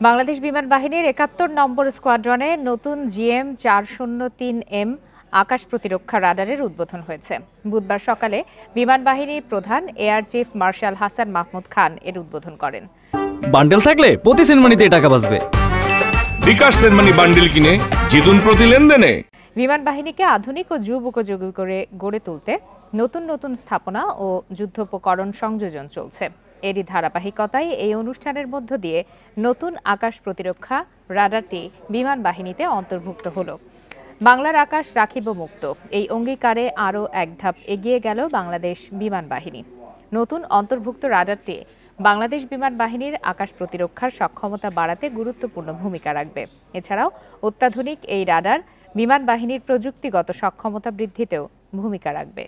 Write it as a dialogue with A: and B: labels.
A: বাংলাদেশ বিমান বাহিনীর ৭১ নম্বর স্কোয়াড্রনে নতুন GM-403M আকাশ প্রতিরক্ষা রাডারের উদ্বোধন হয়েছে। বুধবার সকালে বিমান বাহিনীর প্রধান air chief marshal Hasan Mahmud Khan এর উদ্বোধন করেন।
B: বান্ডেল থাকলে প্রতি সেনমানিতে টাকা বাঁচবে।
C: বিকাশ সেনমানি বান্ডেল কিনে জিতুন প্রতি লেনদেনে।
A: বিমান বাহিনীকে আধুনিক ও যুব উপযোগী করে গড়ে তুলতে নতুন নতুন স্থাপনা ও যুদ্ধোপকরণ সংযোজন চলছে। এরই ধারাবাহিকতায় এই অনুষ্ঠানের মধ্য দিয়ে নতুন আকাশ প্রতিরক্ষা রাডারটি বিমান বাহিনীতে অন্তর্ভুক্ত হলো। বাংলার আকাশ রাখিব মুক্ত, এই অঙ্গীকারে আরও এক ধাপ এগিয়ে গেল বাংলাদেশ বিমান বাহিনী। নতুন অন্তর্ভুক্ত রাডারটি বাংলাদেশ বিমান বাহিনীর আকাশ প্রতিরক্ষার সক্ষমতা বাড়াতে গুরুত্বপূর্ণ ভূমিকা রাখবে। এছাড়াও অত্যাধুনিক এই রাডার বিমান বাহিনীর প্রযুক্তিগত সক্ষমতা বৃদ্ধিতেও ভূমিকা রাখবে।